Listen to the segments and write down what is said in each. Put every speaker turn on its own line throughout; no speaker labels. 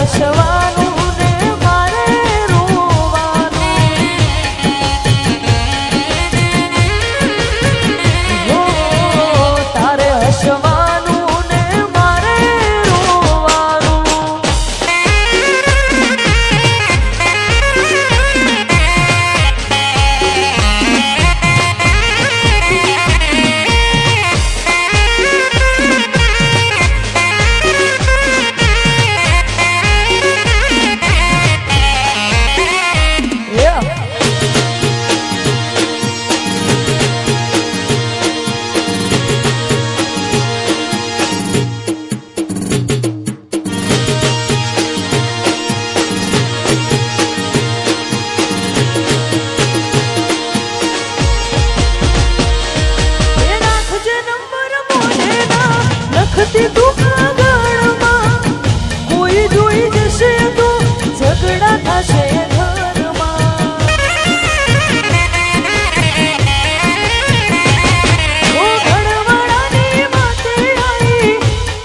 હસવાનું ને મારે રોવાનું હો તારે હસવાનું ને મારે રોવાનું લખતી તું કાગળમાં કોઈ જોઈ જશે તો ઝઘડા થશે ઘરમાં ઓ ઘરવાળાની માથે આવી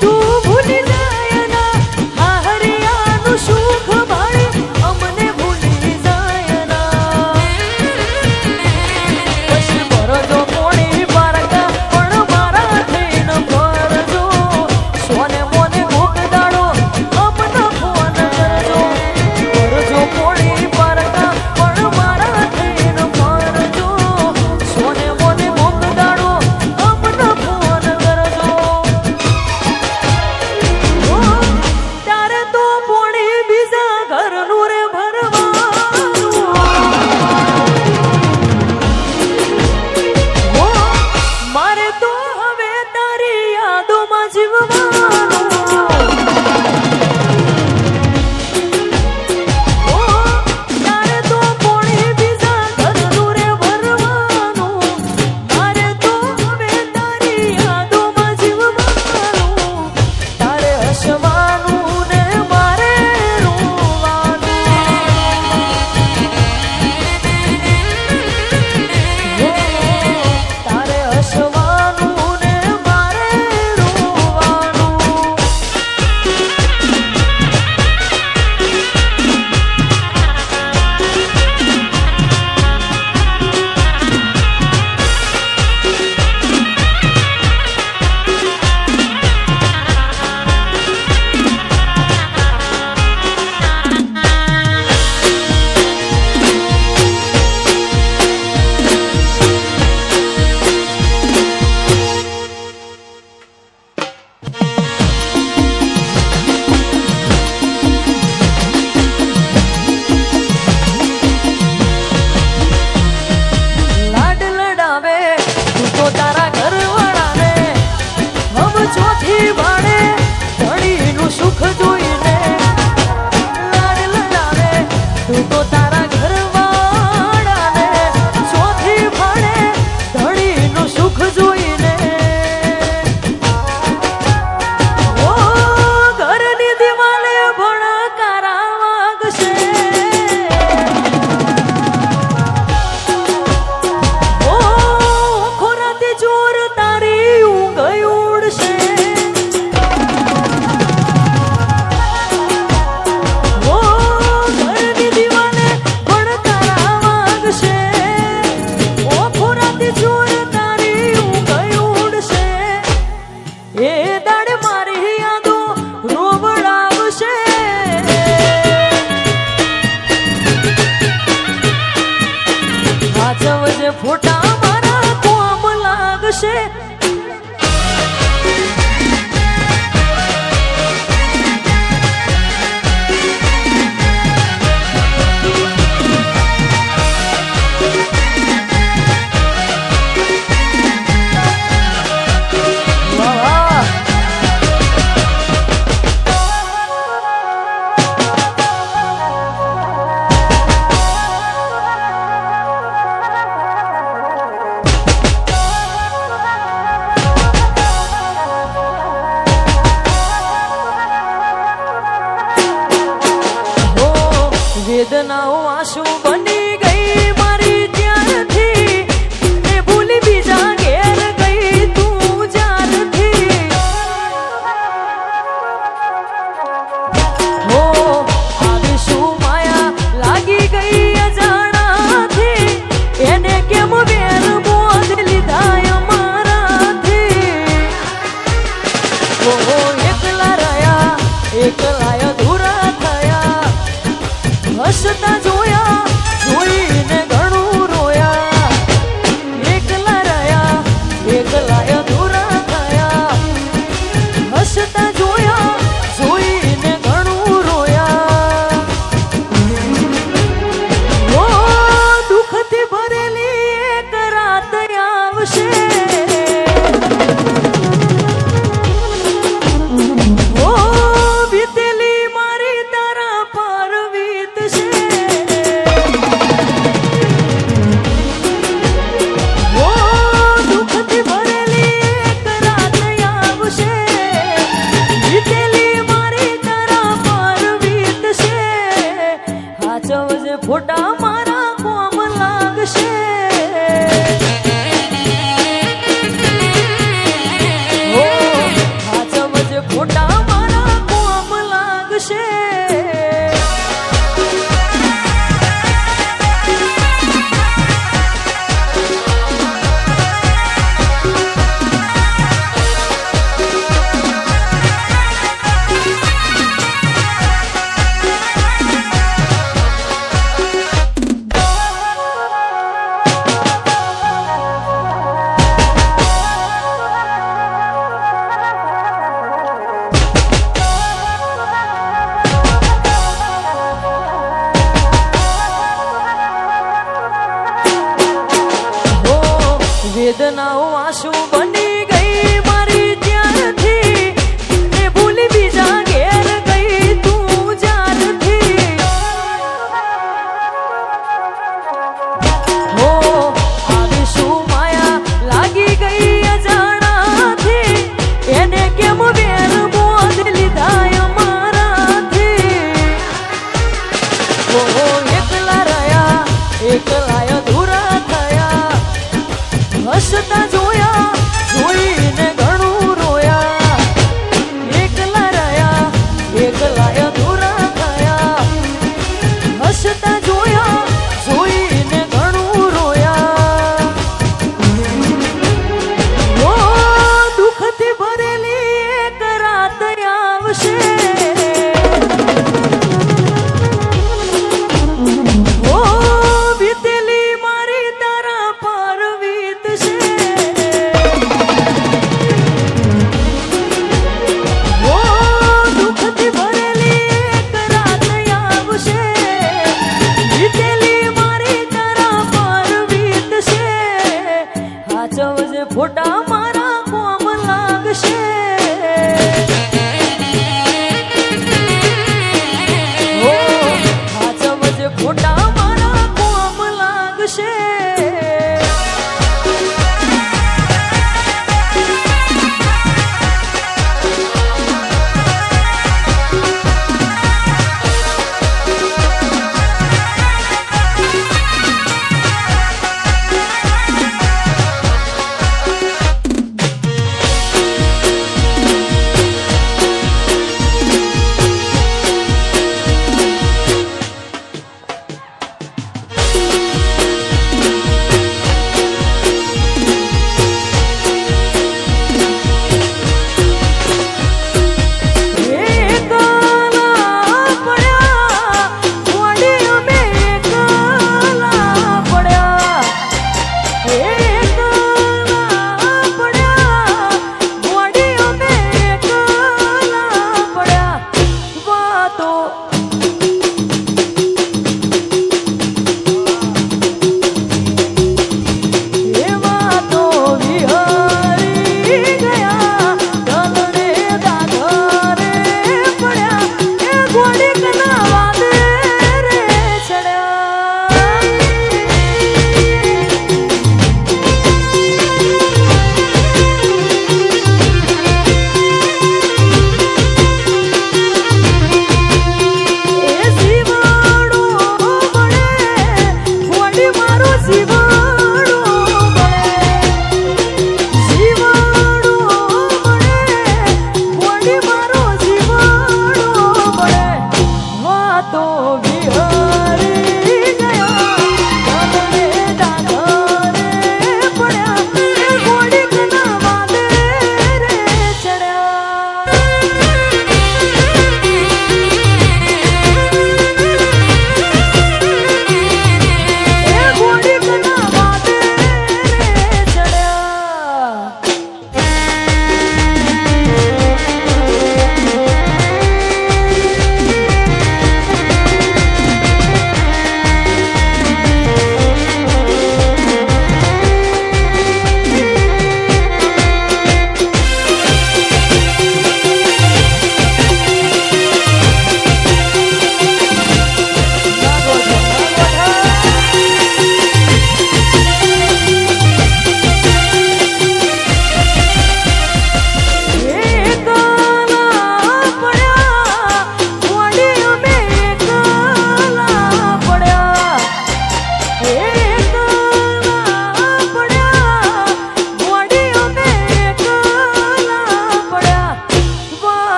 તું ભૂલી જાય ના આ હરિયાનું સુખ માણે અમને ભૂલી જાય ના પછી ભરજો કોણી પારકા પણ મારા થઈને ભરજો સોને મોને ભોગદાડો અમને ફોન કરજો ભરજો કોણી પારકા પણ મારા થઈને ભરજો સોને મોને ભોગદાડો અમને ફોન કરજો તારે તો પોણી બીજા ઘરનું રે ભરવાનું મારે તો હવે તારી યાદોમાં જીવવાનું તારે તો પોણી બીજા ઘરનું રે ભરવાનું મારે તો હવે તારી યાદોમાં જીવવાનું તારે હસવાનું ને મારે રોવાનું તારે હસવાનું ને મારે રોવાનું લાડ લડાવે તું તો તારા ઘરવાળાને હમ ચોથી વાળે ધણીનું સુખ જોઈને લાડ લડાવે તું તો તારા ઘરવાળાને ચોથી વાળે ધણીનું સુખ જોઈને ઓ ઘરની દિવાલે ભણકારા વાગશે ઓ ખોરાતી ચોર તારી ઊંઘ ઉડશે ઓ ઘરની દિવાલે ભણકારા વાગશે ઓ ખોરાતી ચોર તારી ઊંઘ ઉડશે એ દાડ મારી યાદો રોવડાવશે વાંચવજે ફોટા મારા કોમ લાગશે વાહ વેદનાઓ આંસુ બની ગઈ મારી ત્યારથી એ ભૂલી બીજા ઘેર ગઈ તું જ્યારથી હો હસતા જોયા જોઈને ઘણું રોયા એકલા રહ્યા એકલા અધૂરા થયા હસતા જોયા જોઈને ઘણું રોયા ઓ દુઃખથી ભરેલી એક રાત આવશે ઓ વીતેલી મારી તારા પર વીતશે ઓ દુઃખથી ભરેલી એક રાત આવશે વીતેલી મારી તારા પર વીતશે હાચવજે ફોટા મારા કોમ લાગશે ઓ હાચવજે ફોટા મારા કોમ લાગશે વેદનાઓ આંસુ બની ગઈ મારી ત્યારથી ને ભૂલી બીજા ઘેર ગઈ તું જ્યારથી હો આવી શું માયા લાગી ગઈ અજાણાથી એને કેમ વેર બોધ લીધા અમારાથી હો એકલા રહ્યા એકલા અધૂરા થયા હસતા જોયા જોઈને ઘણું રોયા એકલા રહ્યા એકલા અધૂરા થયા હસતા જોયા જોઈને ઘણું રોયા ઓ દુઃખથી ભરેલી એક રાત આવશે ઓ વીતેલી મારી તારા પર વીતશે ઓ દુઃખથી ભરેલી એક રાત આવશે વીતેલી મારી તારા પર વીતશે હાચવજે ફોટા મારા કોમ લાગશે ઓ હાચવજે ફોટા મારા કોમ લાગશે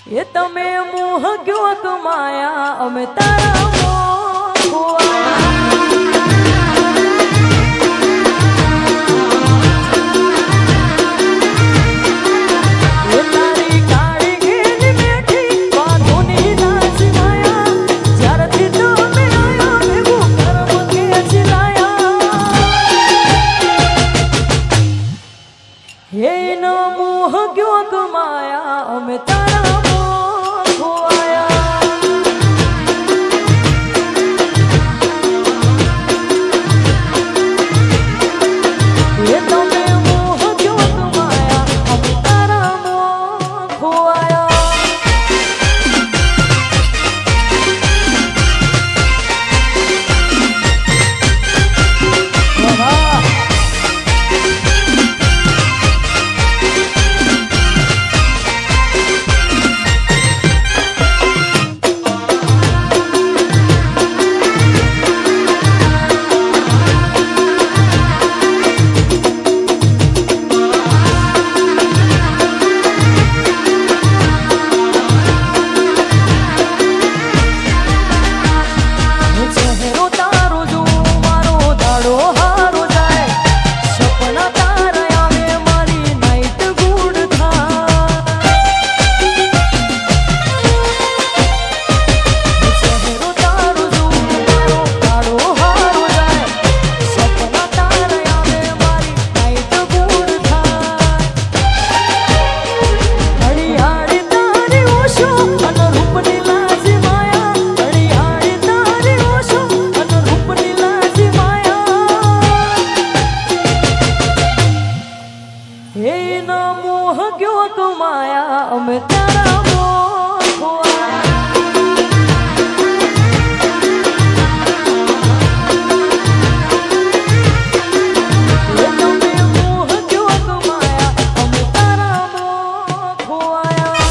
એ તમે મોહ ક્યો કમાયા અમે તારા મોહ ખોવાયા. એ તારી કાળી ઘેરી બેઠી વાતોની નાસી માયા. જ્યારથી તમે આયા ભેગું કર્મ ખેંચી લાયા. એ ન મોહ ક્યો કમાયા અમે તારા અમે તારા મોહ ખોવાયા.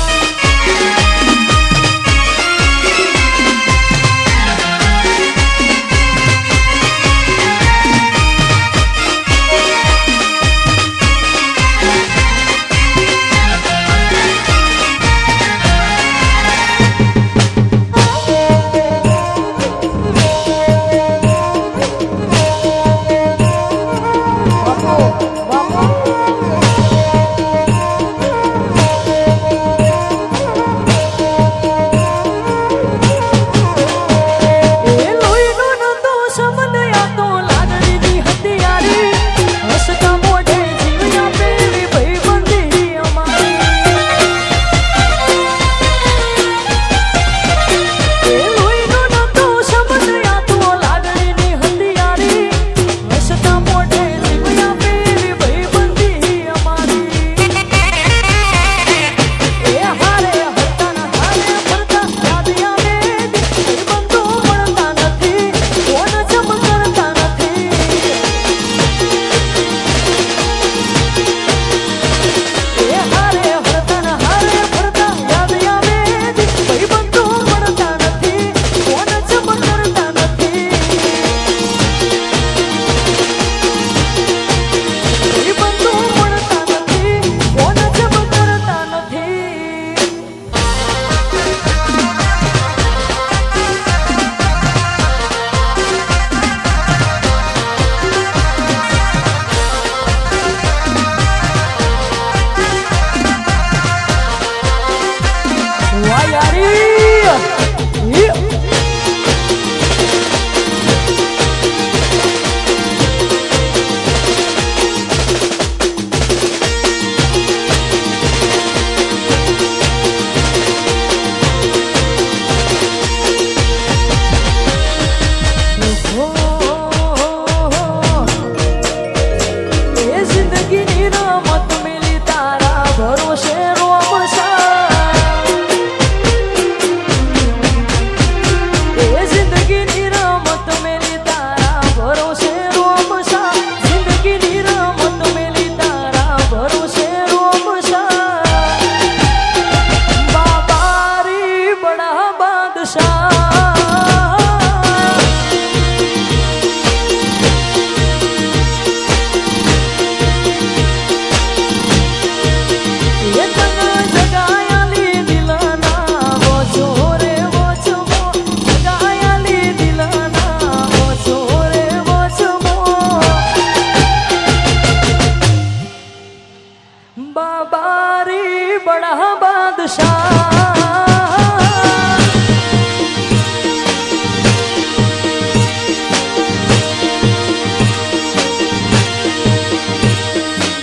બાદશાહ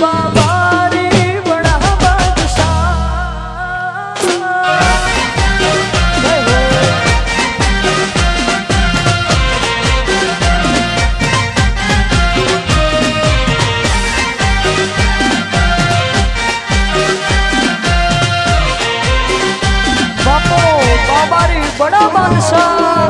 બાબા રે બડા બાદશાહ બાપો બાબા રે બડા બાદશાહ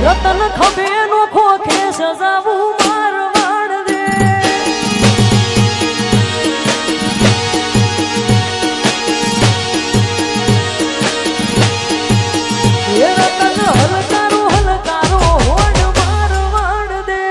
રતન ખભે નો ખોખે સજાવું મારવાડ દે એ રતન હલકારો હલકારો હોડ મારવાડ દે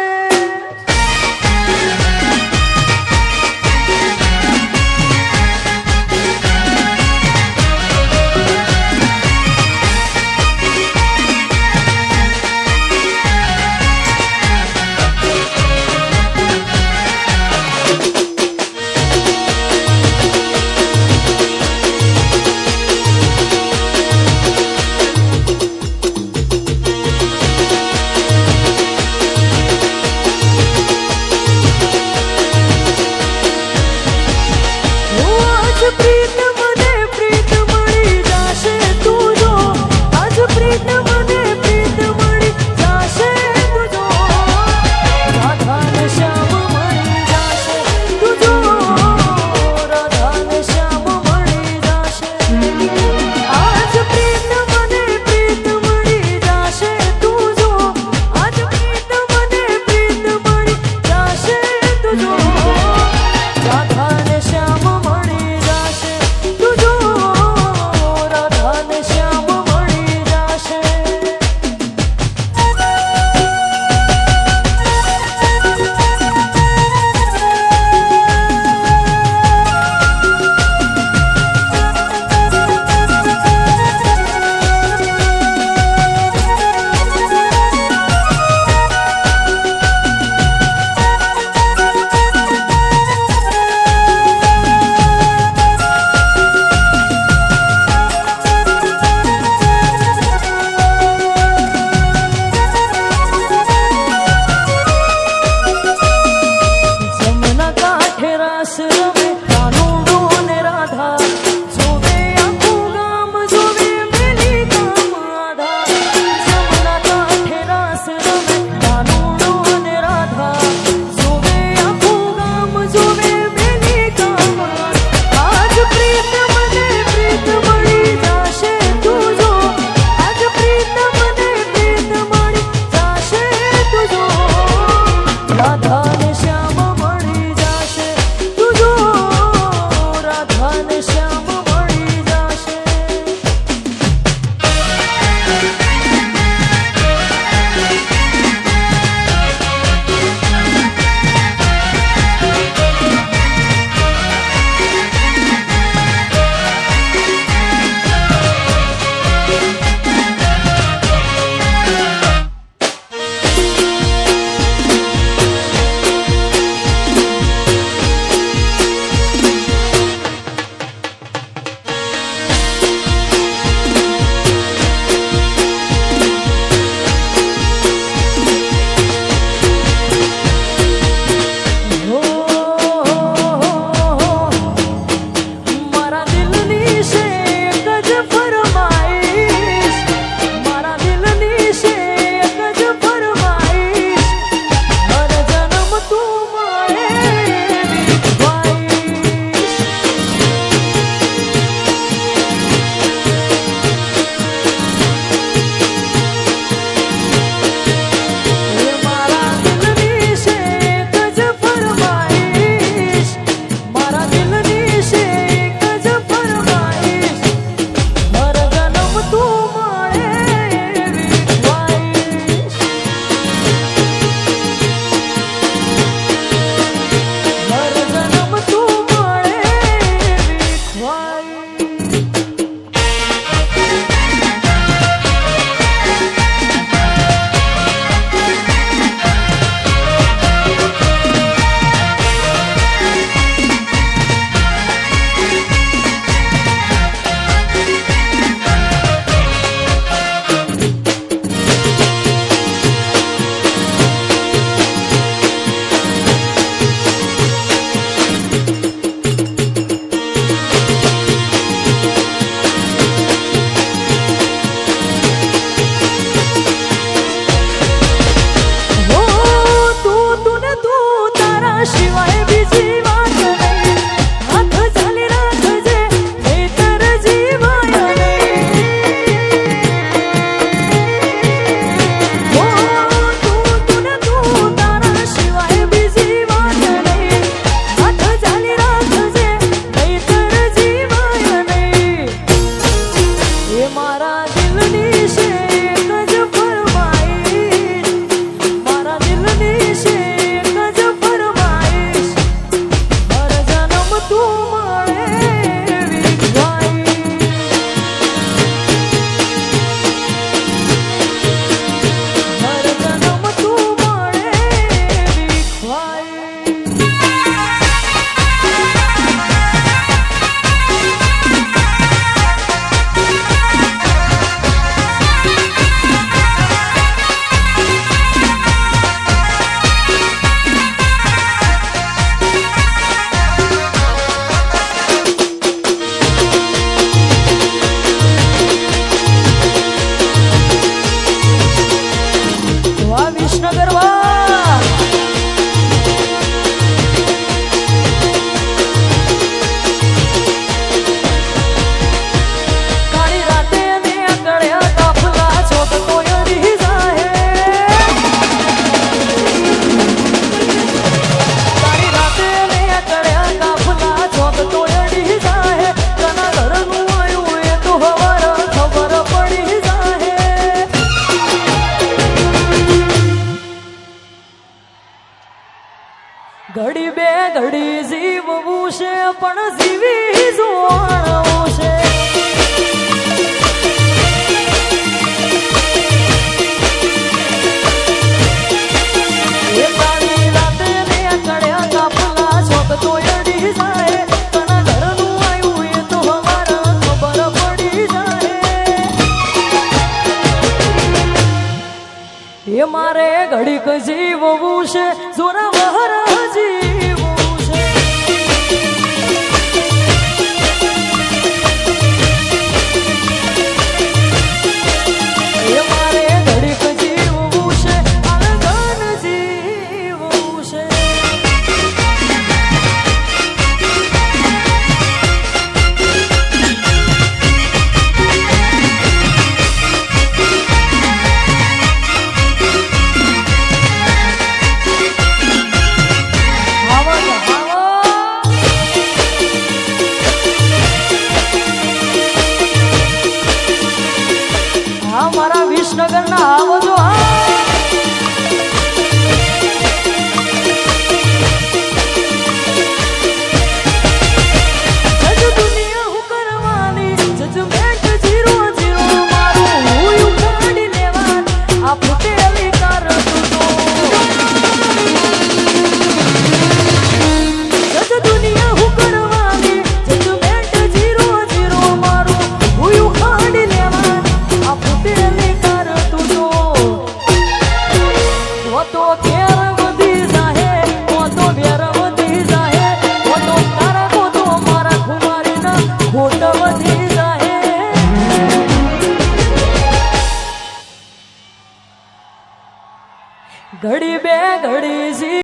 રાધા ને શ્યામ મળી જાશે તું છે પણ જીવી જોવાનું છે મારે ઘડીક જીવવું છે જોરા